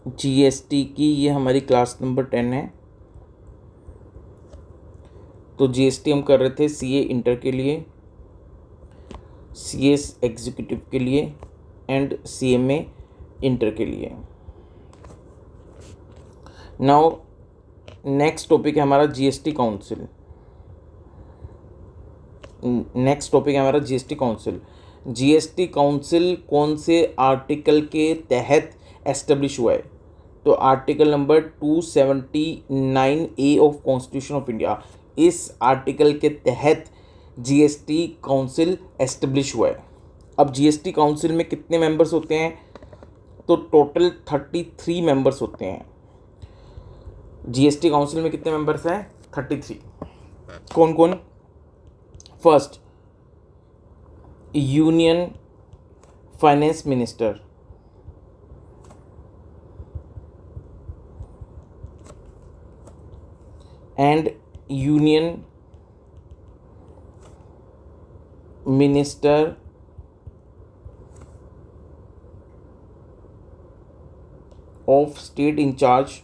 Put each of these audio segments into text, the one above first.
GST की ये हमारी क्लास नंबर 10 है। तो जीएसटी हम कर रहे थे सीए इंटर के लिए, सीएस एग्जीक्यूटिव के लिए एंड सीएमए इंटर के लिए। नाउ नेक्स्ट टॉपिक है हमारा जीएसटी काउंसिल। जीएसटी काउंसिल कौन से आर्टिकल के तहत एस्टेब्लिश हुआ है? तो article number 279 A of constitution of India, इस आर्टिकल के तहत जीएसटी काउंसिल एस्टेब्लिश हुआ है। अब जीएसटी काउंसिल में कितने मेंबर्स होते हैं? तो टोटल 33 मेंबर्स होते हैं। जीएसटी काउंसिल में कितने मेंबर्स हैं? 33। कौन कौन? First, union finance minister, and union minister of state incharge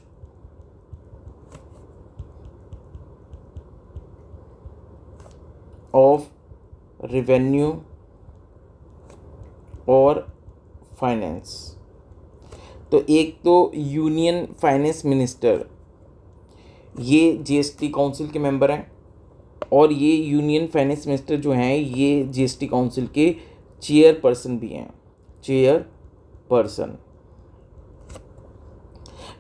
of revenue और फाइनेंस। तो एक तो यूनियन फाइनेंस मिनिस्टर, ये जीएसटी काउंसिल के मेंबर हैं, और ये यूनियन फाइनेंस मिनिस्टर जो हैं ये जीएसटी काउंसिल के चेयरपर्सन भी हैं, चेयरपर्सन।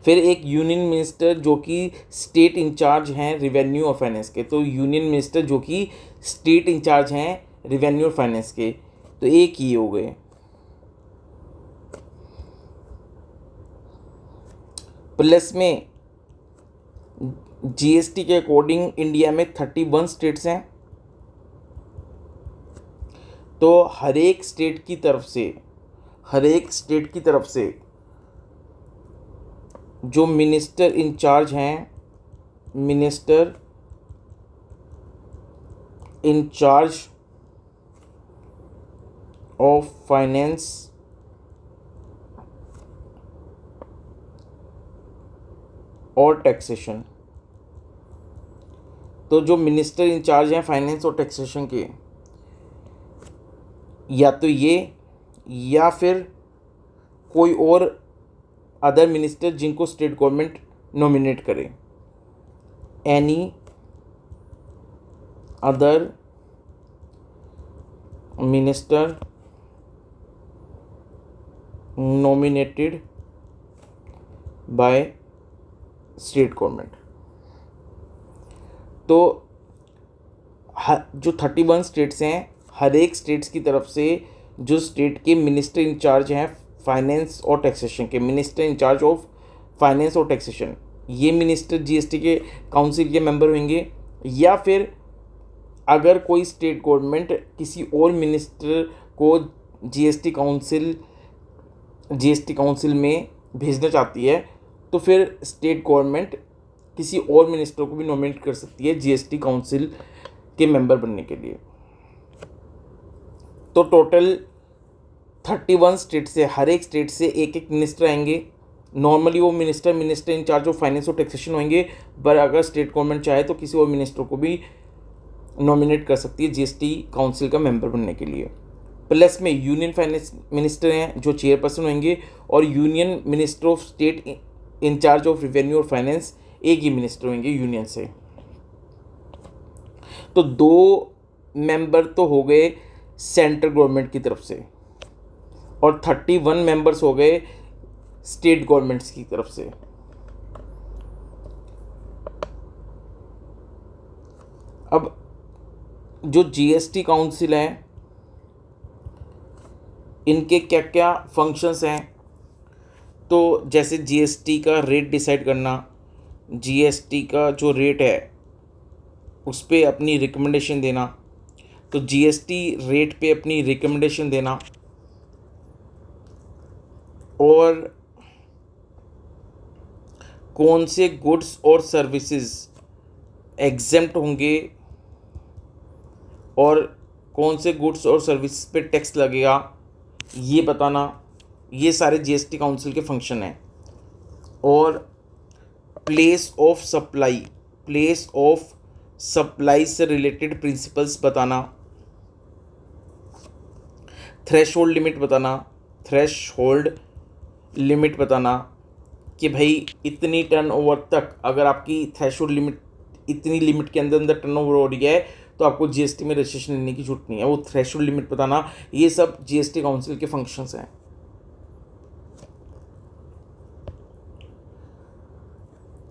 फिर एक यूनियन मिनिस्टर जो कि स्टेट इंचार्ज हैं रेवेन्यू और फाइनेंस के, तो यूनियन मिनिस्टर जो कि स्टेट इंचार्ज हैं रेवेन्यू और फाइनेंस के, तो एक ये हो गए। प्लस में जीएसटी के अकॉर्डिंग इंडिया में 31 स्टेट्स हैं, तो हर एक स्टेट की तरफ से जो मिनिस्टर इंचार्ज हैं, मिनिस्टर इंचार्ज ऑफ फाइनेंस और टैक्सेशन, तो जो मिनिस्टर इंचार्ज हैं फाइनेंस और टैक्सेशन के, या तो ये या फिर कोई और अदर मिनिस्टर जिनको स्टेट गवर्नमेंट नॉमिनेट करे, any other minister nominated by state government. तो जो 31 स्टेट्स हैं, हर एक स्टेट्स की तरफ से जो स्टेट के मिनिस्टर इंचार्ज हैं फाइनेंस और टैक्सेशन के, मिनिस्टर इंचार्ज ऑफ फाइनेंस और टैक्सेशन, ये मिनिस्टर जीएसटी के काउंसिल के मेंबर होंगे। या फिर अगर कोई स्टेट गवर्नमेंट किसी और मिनिस्टर को जीएसटी काउंसिल में भेजना चाहती है, तो फिर स्टेट गवर्नमेंट किसी और मिनिस्टर को भी नॉमिनेट कर सकती है जीएसटी काउंसिल के मेंबर बनने के लिए। तो टोटल 31 स्टेट से, हर एक स्टेट से एक एक मिनिस्टर आएंगे। नॉर्मली वो मिनिस्टर इंचार्ज ऑफ फाइनेंस और टैक्सेशन होंगे, पर अगर स्टेट गवर्नमेंट चाहे तो किसी और मिनिस्टर को भी नॉमिनेट कर सकती है जीएसटी काउंसिल का मेंबर बनने के लिए। प्लस में यूनियन फाइनेंस मिनिस्टर हैं जो चेयरपर्सन होंगे, और union minister of state incharge of revenue और फाइनेंस एक ही मिनिस्टर होंगे यूनियन से। तो 2 मेंबर तो हो गए सेंट्रल गवर्नमेंट की तरफ से, और 31 मेंबर्स हो गए स्टेट गवर्नमेंट्स की तरफ से। अब जो जीएसटी काउंसिल है, इनके क्या क्या फंक्शंस हैं? तो जैसे जीएसटी का रेट डिसाइड करना, जीएसटी का जो रेट है उस पर अपनी रिकमेंडेशन देना, तो जीएसटी रेट पे अपनी रिकमेंडेशन देना, और कौन से गुड्स और सर्विसेज एग्जेम्प्ट होंगे और कौन से गुड्स और सर्विसेज पे टैक्स लगेगा, ये बताना। ये सारे जीएसटी काउंसिल के फंक्शन हैं। और प्लेस ऑफ सप्लाई से रिलेटेड प्रिंसिपल्स बताना, थ्रेशोल्ड लिमिट बताना कि भाई इतनी टर्नओवर तक, अगर आपकी थ्रेशोल्ड लिमिट इतनी लिमिट के अंदर टर्नओवर हो रही है तो आपको जीएसटी में रजिस्ट्रेशन लेने की जरूरत नहीं है, वो थ्रेशोल्ड लिमिट बताना। ये सब जीएसटी काउंसिल के फंक्शंस हैं।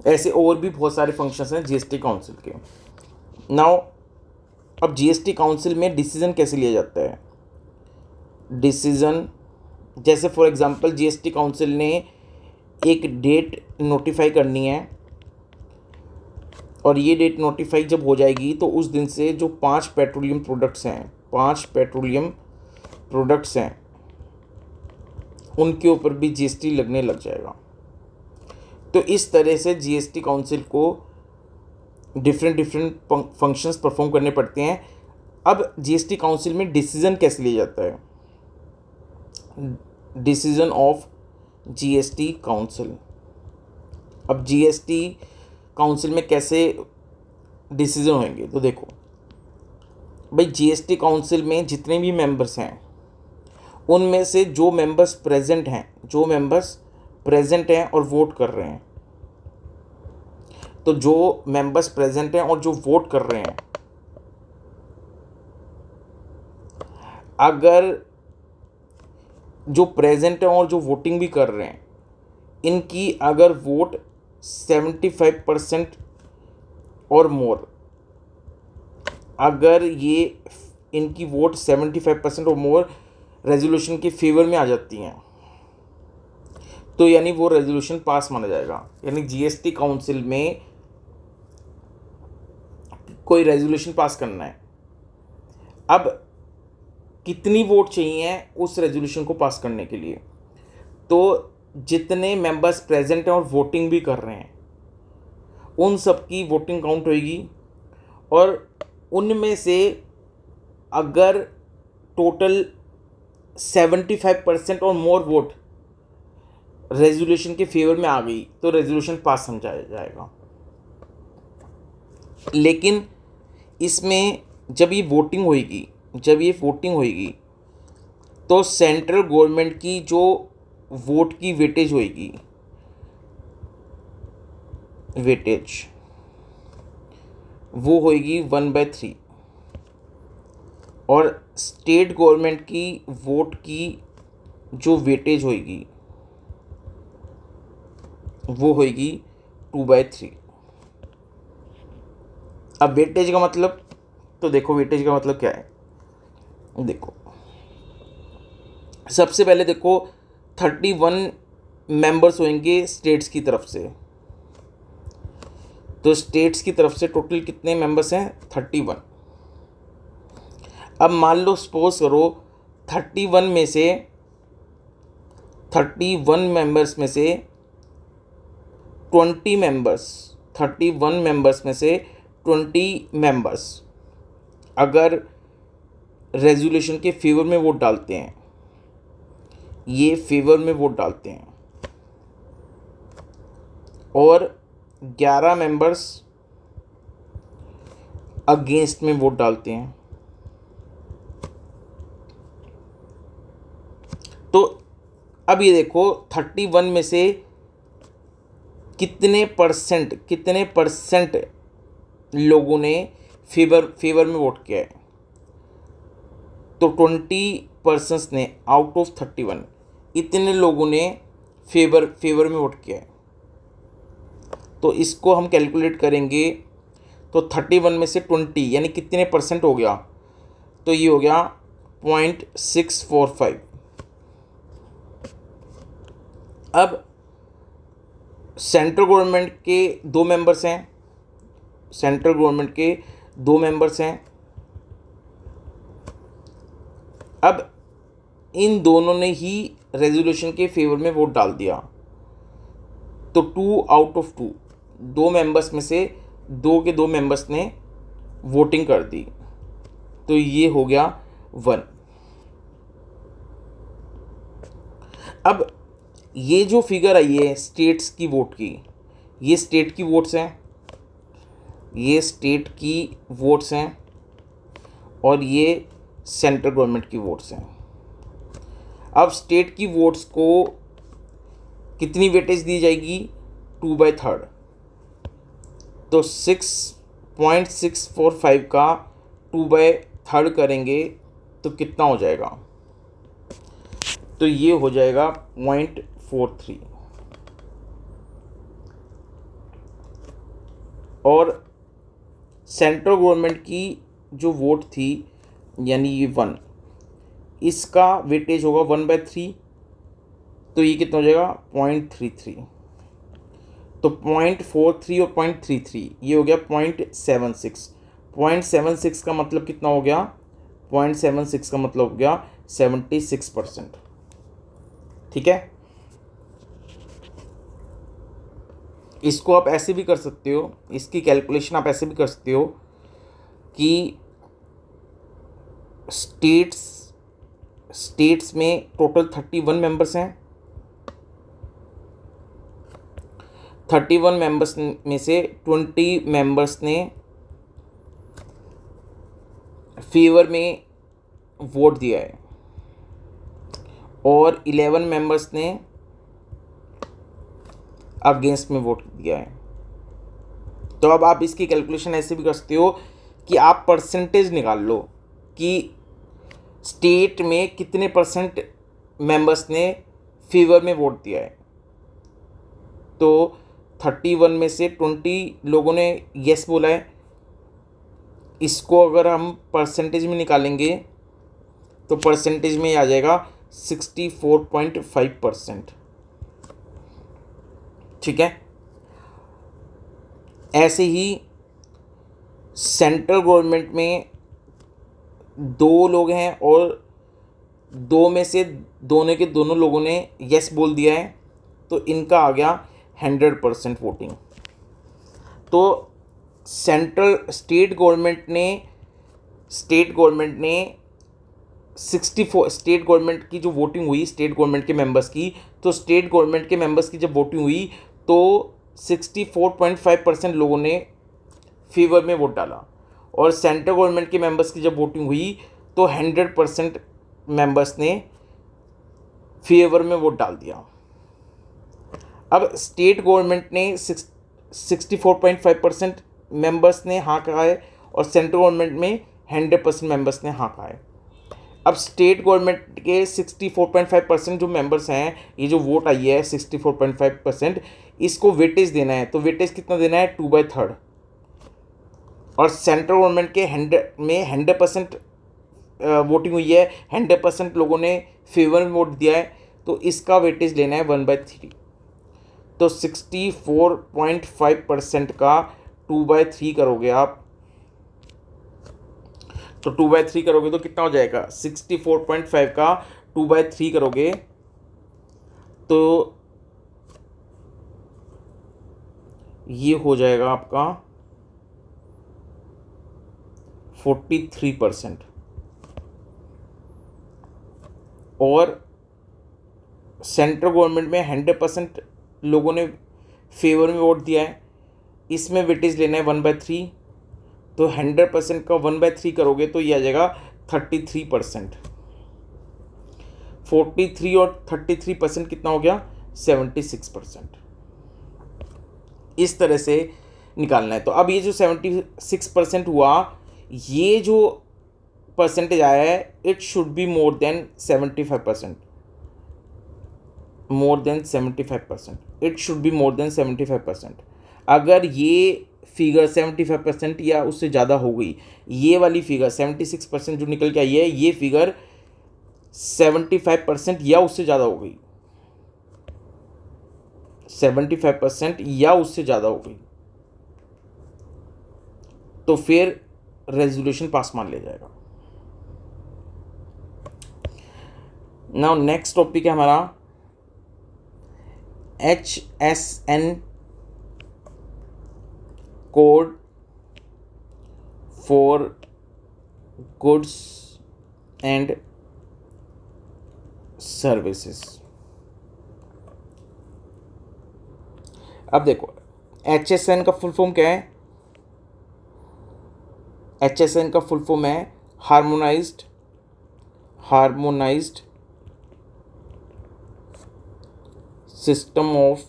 ऐसे और भी बहुत सारे फंक्शंस हैं जीएसटी काउंसिल के। नाउ अब जीएसटी काउंसिल में डिसीजन कैसे लिया जाता है? डिसीजन जैसे फॉर एग्जांपल जीएसटी काउंसिल ने एक डेट नोटिफाई करनी है और ये डेट नोटिफाई जब हो जाएगी तो उस दिन से जो 5 पेट्रोलियम प्रोडक्ट्स हैं उनके ऊपर भी जीएसटी लगने लग जाएगा। तो इस तरह से जीएसटी काउंसिल को डिफरेंट फंक्शंस परफॉर्म करने पड़ते हैं। अब जीएसटी काउंसिल में डिसीजन कैसे लिया जाता है? Decision of GST council. अब जीएसटी काउंसिल में कैसे डिसीजन होंगे? तो देखो भाई, जीएसटी काउंसिल में जितने भी मेंबर्स हैं उनमें से जो मेंबर्स प्रेजेंट हैं और वोट कर रहे हैं, तो जो मेंबर्स प्रेजेंट हैं और जो वोट कर रहे हैं, अगर जो प्रेजेंट हैं और जो वोटिंग भी कर रहे हैं, इनकी अगर वोट 75% और मोर, अगर ये इनकी वोट 75% और मोर रेजोल्यूशन के फेवर में आ जाती हैं तो यानी वो रेजोल्यूशन पास माना जाएगा। यानी जीएसटी काउंसिल में कोई रेजोल्यूशन पास करना है, अब कितनी वोट चाहिए उस रेजोल्यूशन को पास करने के लिए? तो जितने मेंबर्स प्रेजेंट हैं और वोटिंग भी कर रहे हैं उन सब की वोटिंग काउंट होएगी, और उनमें से अगर टोटल 75% और मोर वोट रेजोल्यूशन के फेवर में आ गई तो रेजोल्यूशन पास समझाया जाएगा। लेकिन इसमें जब ये वोटिंग होएगी तो सेंट्रल गवर्नमेंट की जो वोट की वेटेज होएगी, वो होएगी 1/3, और स्टेट गवर्नमेंट की वोट की जो वेटेज होएगी वो होएगी 2/3। अब वेटेज का मतलब, तो देखो वेटेज का मतलब क्या है। देखो सबसे पहले देखो 31 मेंबर्स होंगे स्टेट्स की तरफ से, तो स्टेट्स की तरफ से टोटल कितने मेंबर्स हैं? 31। अब मान लो सपोज करो 31 मेंबर्स में से 20 मेंबर्स अगर रेजोल्यूशन के फेवर में वोट डालते हैं, ये फेवर में वोट डालते हैं, और 11 मेंबर्स अगेंस्ट में वोट डालते हैं, तो अब ये देखो 31 में से कितने परसेंट लोगों ने फेवर में वोट किया है? तो 20% ने आउट ऑफ 31 इतने लोगों ने फेवर में वोट किया है। तो इसको हम कैलकुलेट करेंगे तो 31 में से 20 यानी कितने परसेंट हो गया? तो ये हो गया 0.645। अब सेंट्रल गवर्नमेंट के 2 मेंबर्स हैं, अब इन दोनों ने ही रेजोल्यूशन के फेवर में वोट डाल दिया, तो 2 आउट ऑफ 2, 2 मेंबर्स में से 2 मेंबर्स ने वोटिंग कर दी, तो ये हो गया 1। अब ये जो फिगर आई है स्टेट्स की वोट की, ये स्टेट की वोट्स हैं, ये स्टेट की वोट्स हैं और ये सेंट्रल गवर्नमेंट की वोट्स हैं। अब स्टेट की वोट्स को कितनी वेटेज दी जाएगी? 2/3। तो 6.645 का 2/3 करेंगे तो कितना हो जाएगा? तो ये हो जाएगा 0.43। और सेंट्रल गवर्नमेंट की जो वोट थी यानी ये 1, इसका वेटेज होगा 1/3, तो ये कितना हो जाएगा? 0.33। तो 0.43 और 0.33 ये हो गया 0.76। 0.76 का मतलब कितना हो गया? 0.76 का मतलब हो गया 76%। ठीक है, इसको आप ऐसे भी कर सकते हो, इसकी कैलकुलेशन आप ऐसे भी कर सकते हो कि स्टेट्स में टोटल 31 मेंबर्स हैं। 31 मेंबर्स में से 20 मेंबर्स ने फेवर में वोट दिया है और 11 मेंबर्स ने अगेंस्ट में वोट दिया है। तो अब आप इसकी कैलकुलेशन ऐसे भी कर सकते हो कि आप परसेंटेज निकाल लो कि स्टेट में कितने परसेंट मेंबर्स ने फेवर में वोट दिया है। तो 31 में से 20 लोगों ने यस बोला है, इसको अगर हम परसेंटेज में निकालेंगे तो परसेंटेज में आ जाएगा 64.5%। ठीक है, ऐसे ही सेंट्रल गवर्नमेंट में 2 लोग हैं और 2 में से दोनों के दोनों लोगों ने यस बोल दिया है, तो इनका आ गया 100% वोटिंग। तो स्टेट गवर्नमेंट ने 64 स्टेट गवर्नमेंट की जो वोटिंग हुई स्टेट गवर्नमेंट के मेंबर्स की, तो स्टेट गवर्नमेंट के मेंबर्स की जब वोटिंग हुई तो 64.5% लोगों ने फेवर में वोट डाला और सेंट्रल गवर्नमेंट के मेंबर्स की जब वोटिंग हुई तो 100% मेंबर्स ने फेवर में वोट डाल दिया। अब स्टेट गवर्नमेंट ने 64.5% मेंबर्स ने हाँ कहा है और सेंट्रल गवर्नमेंट में 100% मेंबर्स ने हाँ कहा है। अब स्टेट गवर्नमेंट के 64.5% जो मेंबर्स हैं, ये जो वोट आई है 64.5%, इसको वेटेज देना है। तो वेटेज कितना देना है? 2/3। और सेंट्रल गवर्नमेंट के 100% वोटिंग हुई है, 100% लोगों ने फेवर में वोट दिया है, तो इसका वेटेज लेना है 1/3। तो 64.5% का 2/3 करोगे आप, तो 2/3 करोगे तो कितना हो जाएगा? 64.5 का 2/3 करोगे तो ये हो जाएगा आपका 43%। और सेंट्रल गवर्नमेंट में 100% लोगों ने फेवर में वोट दिया है, इसमें वेटेज लेना है 1/3। तो 100% का 1/3 करोगे तो ये आ जाएगा 33%। 43 और 33% कितना हो गया? 76%। इस तरह से निकालना है। तो अब ये जो 76% हुआ, ये जो परसेंटेज आया है, it should be more than 75%। More than 75%, it should be more than 75%। अगर ये फिगर 75% या उससे ज़्यादा हो गई, ये वाली फिगर 76% जो निकल के आई है, ये फिगर 75% या उससे ज़्यादा हो गई, 75% या उससे ज़्यादा हो गई, तो फिर रेजोल्यूशन पास मान लिया जाएगा। नाउ नेक्स्ट टॉपिक है हमारा HSN code for goods and services. अब देखो HSN का फुल फॉर्म क्या है? HSN का फुल फॉर्म है हार्मोनाइज्ड सिस्टम ऑफ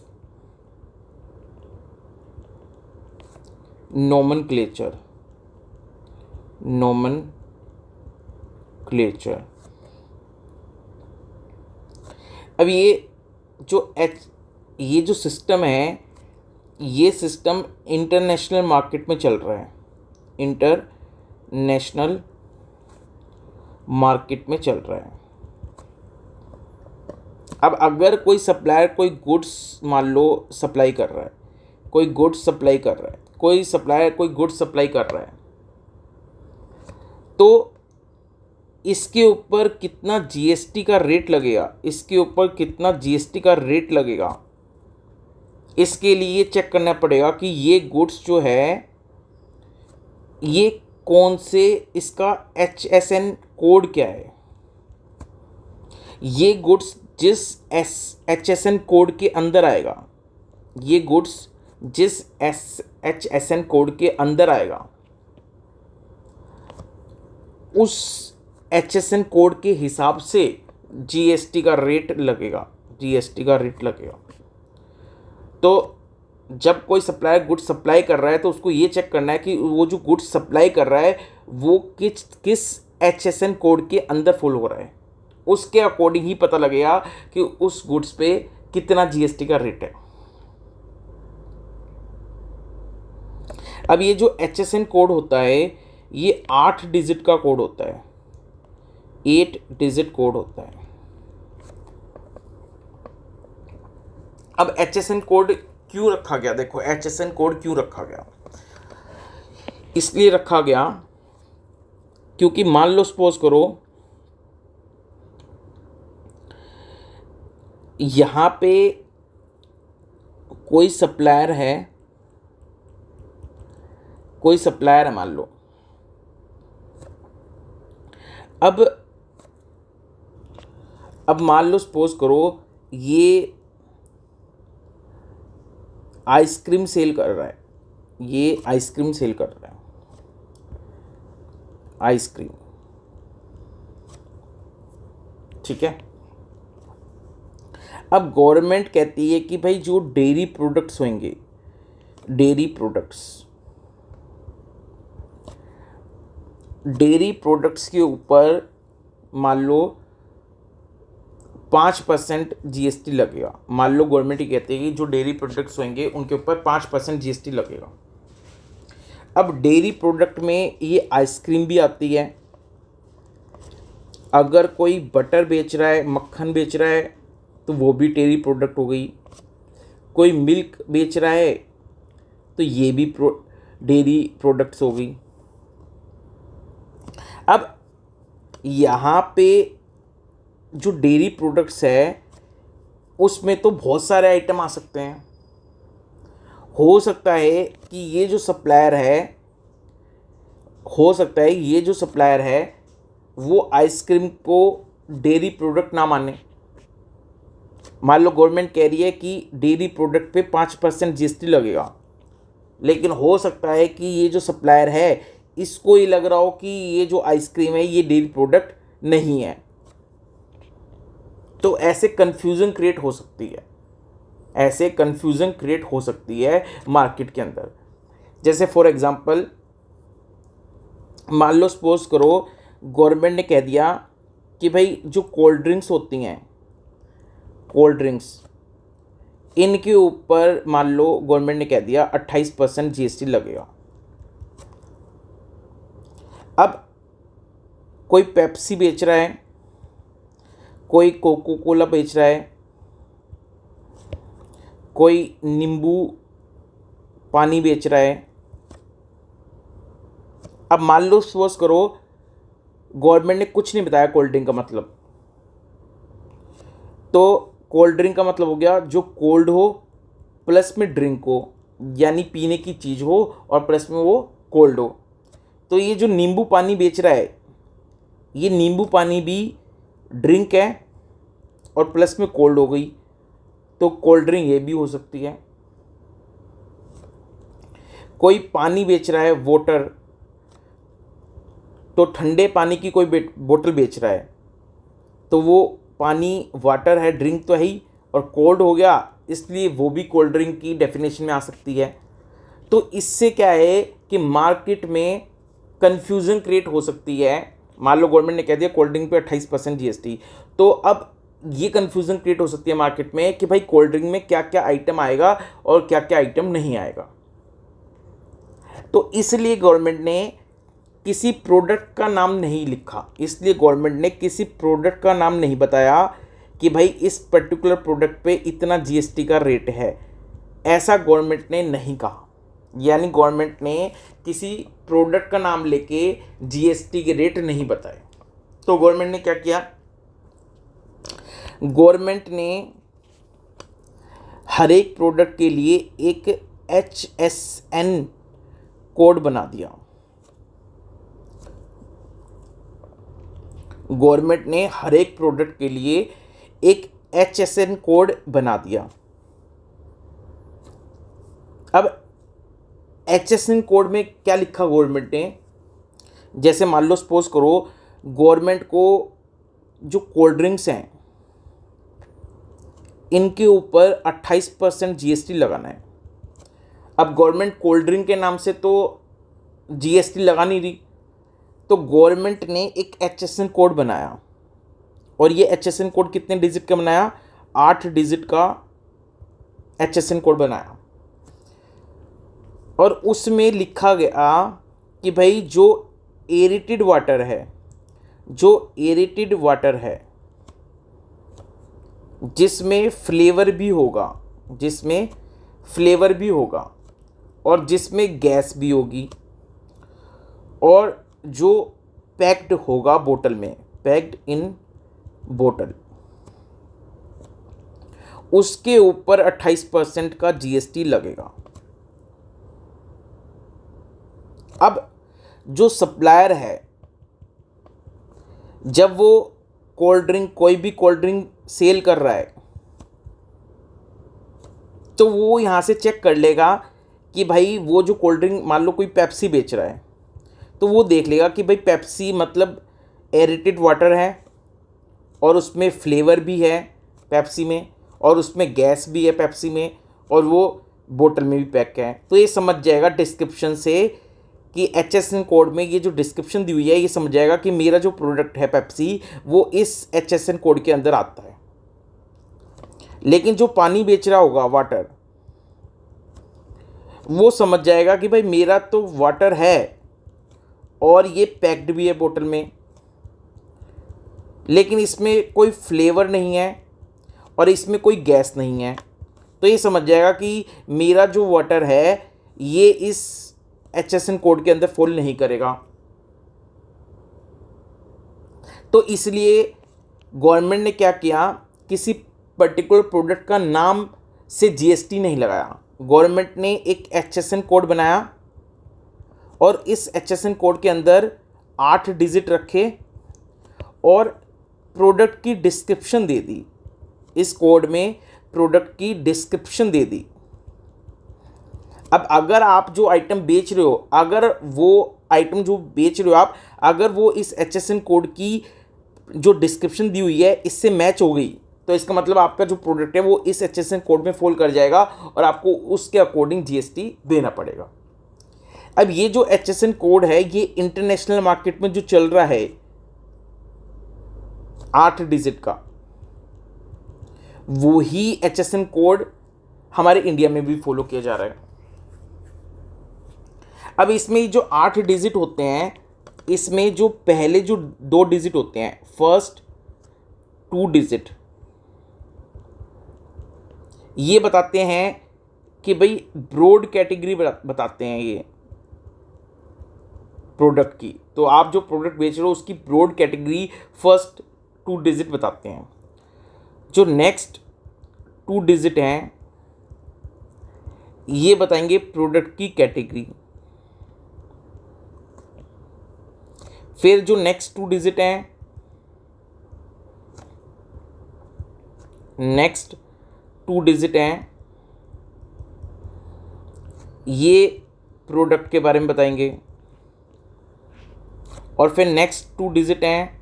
नोमेनक्लेचर। अब ये जो सिस्टम है, ये सिस्टम इंटरनेशनल मार्केट में चल रहा है, इंटरनेशनल मार्केट में चल रहा है। अब अगर कोई सप्लायर कोई गुड्स मान लो सप्लाई कर रहा है, कोई गुड्स सप्लाई कर रहा है, कोई सप्लायर कोई गुड्स सप्लाई कर रहा है, तो इसके ऊपर कितना जीएसटी का रेट लगेगा, इसके ऊपर कितना जीएसटी का रेट लगेगा, इसके लिए चेक करना पड़ेगा कि ये गुड्स जो है ये कौन से, इसका HSN कोड क्या है। ये गुड्स जिस HSN कोड के अंदर आएगा, ये गुड्स जिस HSN कोड के अंदर आएगा, उस HSN कोड के हिसाब से जीएसटी का रेट लगेगा, तो जब कोई सप्लायर गुड्स सप्लाई कर रहा है तो उसको ये चेक करना है कि वो जो गुड्स सप्लाई कर रहा है वो किस HSN कोड के अंदर फॉल हो रहा है। उसके अकॉर्डिंग ही पता लगेगा कि उस गुड्स पे कितना जीएसटी का रेट है। अब ये जो HSN कोड होता है ये 8 डिजिट का कोड होता है, 8 डिजिट कोड होता है। अब HSN कोड क्यों रखा गया? देखो HSN कोड क्यों रखा गया, इसलिए रखा गया क्योंकि मान लो सपोज करो यहाँ पे कोई सप्लायर है, मान लो। अब मान लो सपोज करो ये आइसक्रीम सेल कर रहा है, आइसक्रीम, ठीक है। अब गवर्नमेंट कहती है कि भाई जो डेयरी प्रोडक्ट्स होंगे, डेयरी प्रोडक्ट्स के ऊपर मान लो 5% जीएसटी लगेगा। मान लो गवर्नमेंट ही कहती है कि जो डेयरी प्रोडक्ट्स होंगे उनके ऊपर 5% जीएसटी लगेगा। अब डेयरी प्रोडक्ट में ये आइसक्रीम भी आती है, अगर कोई बटर बेच रहा है, मक्खन बेच रहा है तो वो भी डेयरी प्रोडक्ट हो गई, कोई मिल्क बेच रहा है तो ये भी डेयरी प्रोडक्ट्स हो गई। अब यहाँ पे जो डेयरी प्रोडक्ट्स है उसमें तो बहुत सारे आइटम आ सकते हैं। हो सकता है कि ये जो सप्लायर है वो आइसक्रीम को डेयरी प्रोडक्ट ना माने। मान लो गवर्नमेंट कह रही है कि डेयरी प्रोडक्ट पे 5% जीएसटी लगेगा, लेकिन हो सकता है कि ये जो सप्लायर है इसको ये लग रहा हो कि ये जो आइसक्रीम है ये डेयरी प्रोडक्ट नहीं है। तो ऐसे कन्फ्यूज़न क्रिएट हो सकती है, मार्केट के अंदर। जैसे फॉर एग्जांपल मान लो सपोज करो गवर्नमेंट ने कह दिया कि भाई जो कोल्ड ड्रिंक्स होती हैं, इनके ऊपर मान लो गवर्नमेंट ने कह दिया 28% जीएसटी लगेगा। अब कोई पेप्सी बेच रहा है, कोई कोको कोला बेच रहा है, कोई नींबू पानी बेच रहा है। अब मान लो सपोज करो गवर्नमेंट ने कुछ नहीं बताया कोल्ड ड्रिंक का मतलब, तो कोल्ड ड्रिंक का मतलब हो गया जो कोल्ड हो प्लस में ड्रिंक हो, यानी पीने की चीज़ हो और प्लस में वो कोल्ड हो। तो ये जो नींबू पानी बेच रहा है, ये नींबू पानी भी ड्रिंक है और प्लस में कोल्ड हो गई, तो कोल्ड ड्रिंक ये भी हो सकती है। कोई पानी बेच रहा है वाटर, तो ठंडे पानी की कोई बोतल बेच रहा है, तो वो पानी वाटर है, ड्रिंक तो है ही, और कोल्ड हो गया, इसलिए वो भी कोल्ड ड्रिंक की डेफिनेशन में आ सकती है। तो इससे क्या है कि मार्केट में कन्फ्यूज़न क्रिएट हो सकती है। मान लो गवर्नमेंट ने कह दिया कोल्ड ड्रिंक पे 28% जीएसटी, तो अब ये कन्फ्यूज़न क्रिएट हो सकती है मार्केट में कि भाई कोल्ड ड्रिंक में क्या क्या आइटम आएगा और क्या क्या आइटम नहीं आएगा। तो इसलिए गवर्नमेंट ने किसी प्रोडक्ट का नाम नहीं लिखा, इसलिए गवर्नमेंट ने किसी प्रोडक्ट का नाम नहीं बताया कि भाई इस पर्टिकुलर प्रोडक्ट पे इतना जीएसटी का रेट है, ऐसा गवर्नमेंट ने नहीं कहा। यानी गवर्नमेंट ने किसी प्रोडक्ट का नाम लेके जीएसटी के रेट नहीं बताए। तो गवर्नमेंट ने क्या किया, गवर्नमेंट ने हर एक प्रोडक्ट के लिए एक HSN कोड बना दिया। गवर्नमेंट ने हर एक प्रोडक्ट के लिए एक HSN कोड बना दिया। अब HSN कोड में क्या लिखा गवर्नमेंट ने, जैसे मान लो सपोज करो गवर्नमेंट को जो कोल्ड ड्रिंक्स हैं इनके ऊपर 28% जीएसटी लगाना है। अब गवर्नमेंट कोल्ड ड्रिंक के नाम से तो जीएसटी लगा नहीं रही, तो गवर्नमेंट ने एक HSN कोड बनाया, और ये HSN कोड कितने डिजिट का बनाया, 8 डिजिट का HSN कोड बनाया। और उसमें लिखा गया कि भाई जो एरेटेड वाटर है, जो एरेटेड वाटर है जिसमें फ्लेवर भी होगा, जिसमें फ्लेवर भी होगा और जिसमें गैस भी होगी, और जो पैक्ड होगा बोतल में, पैक्ड इन बोतल, उसके ऊपर 28% का जीएसटी लगेगा। अब जो सप्लायर है, जब वो कोल्ड ड्रिंक, कोई भी कोल्ड ड्रिंक सेल कर रहा है, तो वो यहाँ से चेक कर लेगा कि भाई वो जो कोल्ड ड्रिंक, मान लो कोई पेप्सी बेच रहा है, तो वो देख लेगा कि भाई पेप्सी मतलब एरेटेड वाटर है और उसमें फ्लेवर भी है पेप्सी में, और उसमें गैस भी है पेप्सी में, और वो बोतल में भी पैक है। तो ये समझ जाएगा डिस्क्रिप्शन से कि HSN कोड में ये जो डिस्क्रिप्शन दी हुई है, ये समझ जाएगा कि मेरा जो प्रोडक्ट है पेप्सी वो इस HSN कोड के अंदर आता है। लेकिन जो पानी बेच रहा होगा वाटर, वो समझ जाएगा कि भाई मेरा तो वाटर है और ये पैक्ड भी है बोतल में, लेकिन इसमें कोई फ्लेवर नहीं है और इसमें कोई गैस नहीं है। तो ये समझ जाएगा कि मेरा जो वाटर है ये इस HSN कोड के अंदर फॉल नहीं करेगा। तो इसलिए गवर्नमेंट ने क्या किया, किसी पर्टिकुलर प्रोडक्ट का नाम से जीएसटी नहीं लगाया। गवर्नमेंट ने एक HSN कोड बनाया और इस HSN कोड के अंदर 8 डिजिट रखे और प्रोडक्ट की डिस्क्रिप्शन दे दी। इस कोड में प्रोडक्ट की डिस्क्रिप्शन दे दी। अब अगर आप जो आइटम बेच रहे हो, अगर वो आइटम जो बेच रहे हो आप, अगर वो इस HSN कोड की जो डिस्क्रिप्शन दी हुई है इससे मैच हो गई, तो इसका मतलब आपका जो प्रोडक्ट है वो इस HSN कोड में फॉल कर जाएगा और आपको उसके अकॉर्डिंग जीएसटी देना पड़ेगा। अब ये जो HSN कोड है ये इंटरनेशनल मार्केट में जो चल रहा है 8 डिजिट का, वो ही HSN कोड हमारे इंडिया में भी फॉलो किया जा रहा है। अब इसमें जो 8 डिजिट होते हैं, इसमें जो पहले जो 2 डिजिट होते हैं, फर्स्ट 2 डिजिट, ये बताते हैं कि भाई ब्रॉड कैटेगरी बताते हैं ये प्रोडक्ट की। तो आप जो प्रोडक्ट बेच रहे हो उसकी ब्रॉड कैटेगरी फर्स्ट 2 डिजिट बताते हैं। जो नेक्स्ट 2 डिजिट हैं ये बताएंगे प्रोडक्ट की कैटेगरी। फिर जो नेक्स्ट 2 डिजिट हैं, नेक्स्ट 2 डिजिट हैं ये प्रोडक्ट के बारे में बताएंगे, और फिर नेक्स्ट 2 डिजिट हैं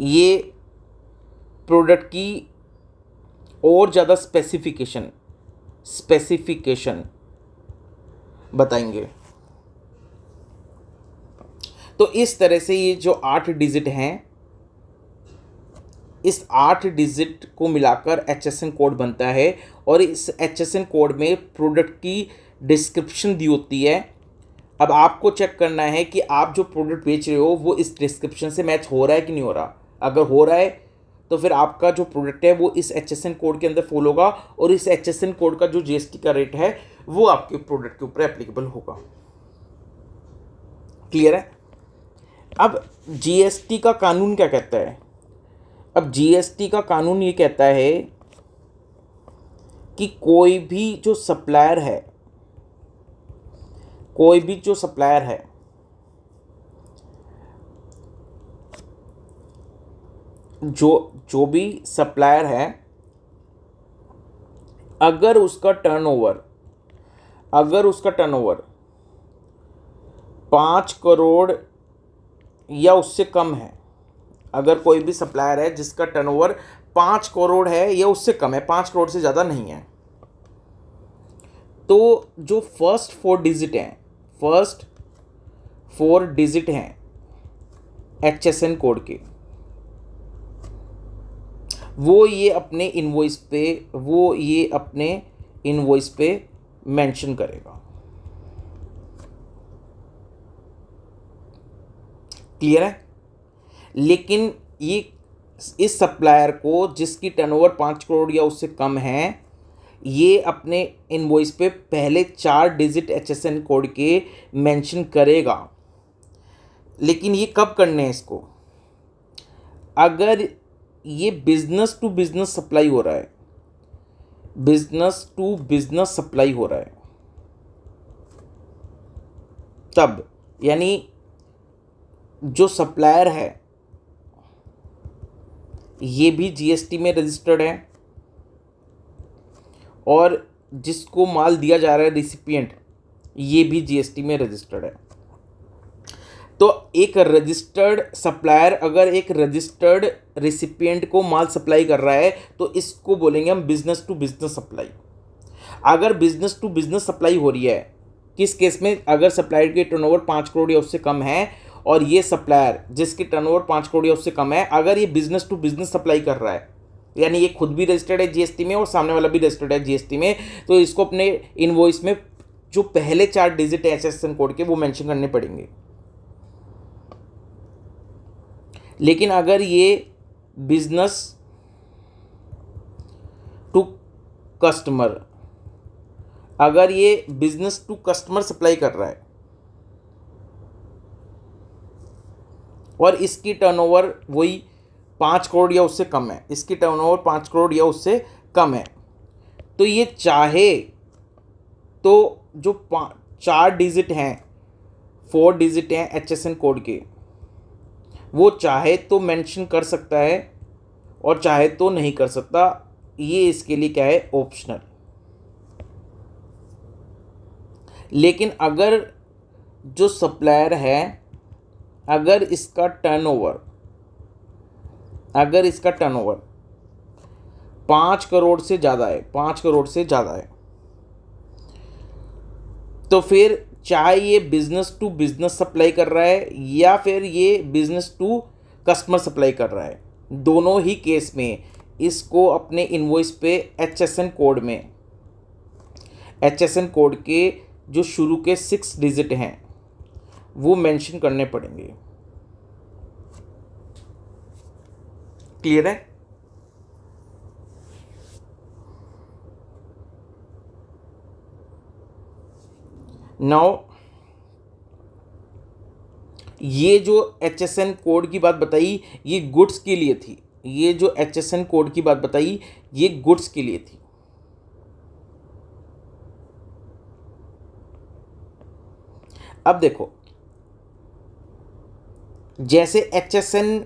ये प्रोडक्ट की और ज़्यादा स्पेसिफिकेशन बताएंगे। तो इस तरह से ये जो 8 डिजिट हैं, इस 8 डिजिट को मिलाकर HSN कोड बनता है, और इस HSN कोड में प्रोडक्ट की डिस्क्रिप्शन दी होती है। अब आपको चेक करना है कि आप जो प्रोडक्ट बेच रहे हो वो इस डिस्क्रिप्शन से मैच हो रहा है कि नहीं हो रहा। अगर हो रहा है तो फिर आपका जो प्रोडक्ट है वो इस HSN कोड के अंदर फॉल होगा, और इस HSN कोड का जो GST का रेट है वो आपके प्रोडक्ट के ऊपर एप्लीकेबल होगा। क्लियर है? अब GST का कानून क्या कहता है? अब GST का कानून ये कहता है कि कोई भी जो सप्लायर है जो भी सप्लायर है, अगर उसका टर्नओवर 5 करोड़ या उससे कम है, अगर कोई भी सप्लायर है जिसका टर्नओवर 5 करोड़ है या उससे कम है, 5 करोड़ से ज़्यादा नहीं है, तो जो फर्स्ट 4 डिजिट हैं HSN कोड के, वो ये अपने इनवॉइस पे मेंशन करेगा। क्लियर है? लेकिन ये इस सप्लायर को जिसकी टर्नओवर 5 करोड़ या उससे कम है, ये अपने इनवॉइस पे पहले 4 डिजिट HSN कोड के मेंशन करेगा। लेकिन ये कब करने हैं इसको? अगर ये बिजनेस टू बिजनेस सप्लाई हो रहा है, तब यानी जो सप्लायर है ये भी GST में रजिस्टर्ड है, और जिसको माल दिया जा रहा है रिसिपिएंट, ये भी GST में रजिस्टर्ड है। तो एक रजिस्टर्ड सप्लायर अगर एक रजिस्टर्ड रिसिपिएंट को माल सप्लाई कर रहा है तो इसको बोलेंगे हम बिजनेस टू बिजनेस सप्लाई। अगर बिजनेस टू बिजनेस सप्लाई हो रही है, किस केस में? अगर सप्लायर की टर्नओवर 5 करोड़ या उससे कम है, और ये सप्लायर जिसकी टर्नओवर 5 करोड़ या उससे कम है, अगर ये बिजनेस टू बिजनेस सप्लाई कर रहा है, यानी ये खुद भी रजिस्टर्ड है GST में और सामने वाला भी रजिस्टर्ड है GST में, तो इसको अपने इनवॉइस में जो पहले 4 डिजिट है HSN कोड के वो मेंशन करने पड़ेंगे। लेकिन अगर ये बिजनेस टू कस्टमर सप्लाई कर रहा है और इसकी टर्नओवर वही 5 करोड़ या उससे कम है, तो ये चाहे तो जो 4 डिजिट हैं, 4 डिजिट हैं HSN कोड के, वो चाहे तो मेंशन कर सकता है और चाहे तो नहीं कर सकता। ये इसके लिए क्या है? ऑप्शनल। लेकिन अगर जो सप्लायर है, अगर इसका टर्नओवर 5 करोड़ से ज़्यादा है, तो फिर चाहे ये बिजनेस टू बिजनेस सप्लाई कर रहा है या फिर ये बिजनेस टू कस्टमर सप्लाई कर रहा है, दोनों ही केस में इसको अपने इनवॉइस पे HSN कोड के जो शुरू के 6 डिजिट हैं वो मेंशन करने पड़ेंगे। क्लियर है? नाउ ये जो HSN कोड की बात बताई ये गुड्स के लिए थी, ये जो HSN कोड की बात बताई ये गुड्स के लिए थी। अब देखो, जैसे HSN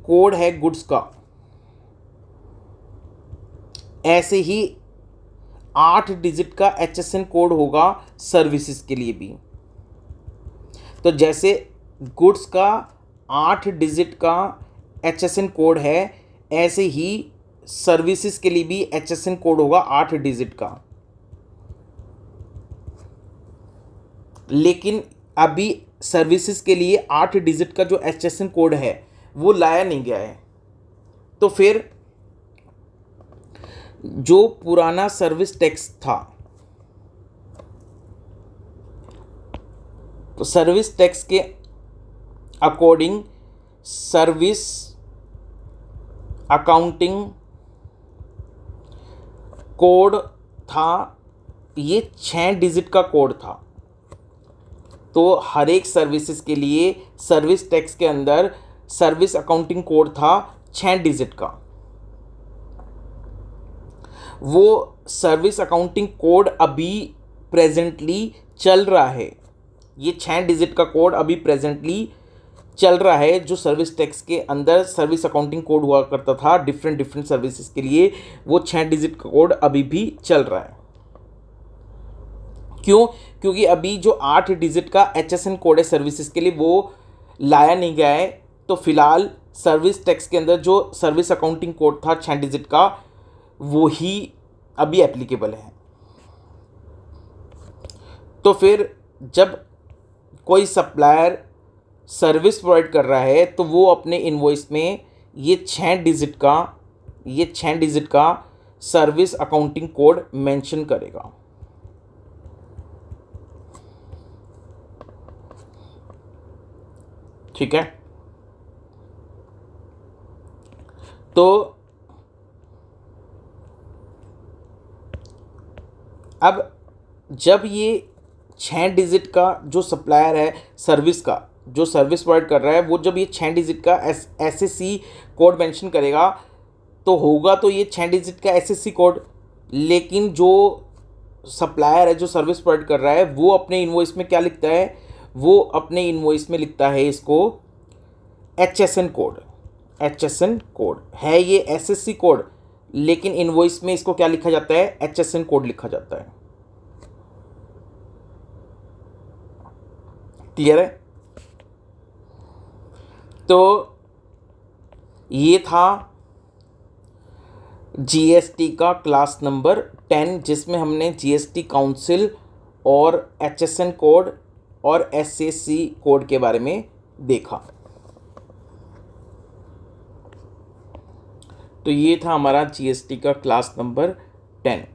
कोड है गुड्स का, ऐसे ही 8 डिजिट का HSN कोड होगा सर्विसेज के लिए भी। तो जैसे गुड्स का 8 डिजिट का HSN कोड है, ऐसे ही सर्विसेज के लिए भी HSN कोड होगा 8 डिजिट का। लेकिन अभी सर्विसेज के लिए 8 डिजिट का जो HSN कोड है वो लाया नहीं गया है। तो फिर जो पुराना सर्विस टैक्स था, तो सर्विस टैक्स के अकॉर्डिंग सर्विस अकाउंटिंग कोड था, ये 6 डिजिट का कोड था। तो हर एक सर्विसेज के लिए सर्विस टैक्स के अंदर सर्विस अकाउंटिंग कोड था 6 डिजिट का। वो सर्विस अकाउंटिंग कोड अभी प्रेजेंटली चल रहा है। ये 6 डिजिट का कोड अभी प्रेजेंटली चल रहा है, जो सर्विस टैक्स के अंदर सर्विस अकाउंटिंग कोड हुआ करता था डिफरेंट सर्विसेज के लिए, वो 6 डिजिट का कोड अभी भी चल रहा है। क्यों? क्योंकि अभी जो 8 डिजिट का HSN कोड है सर्विसेज के लिए वो लाया नहीं गया है। तो फिलहाल सर्विस टैक्स के अंदर जो सर्विस अकाउंटिंग कोड था 6 डिजिट का, वो ही अभी एप्लीकेबल है। तो फिर जब कोई सप्लायर सर्विस प्रोवाइड कर रहा है तो वो अपने इनवॉइस में ये 6 डिजिट का सर्विस अकाउंटिंग कोड मेंशन करेगा। ठीक है। तो अब जब ये 6 डिजिट का जो सप्लायर है सर्विस का, जो सर्विस प्रोवाइड कर रहा है, वो जब ये 6 डिजिट का SSC कोड मेंशन करेगा तो होगा तो ये 6 डिजिट का SSC कोड। लेकिन जो सप्लायर है जो सर्विस प्रोवाइड कर रहा है वो अपने इनवॉइस में क्या लिखता है? वो अपने इनवॉइस में लिखता है इसको HSN कोड। HSN कोड है ये SSC कोड, लेकिन इनवॉइस में इसको क्या लिखा जाता है? HSN कोड लिखा जाता है। क्लियर है? तो ये था GST का क्लास नंबर 10, जिसमें हमने GST काउंसिल और HSN कोड और SAC कोड के बारे में देखा। तो ये था हमारा GST का क्लास नंबर 10।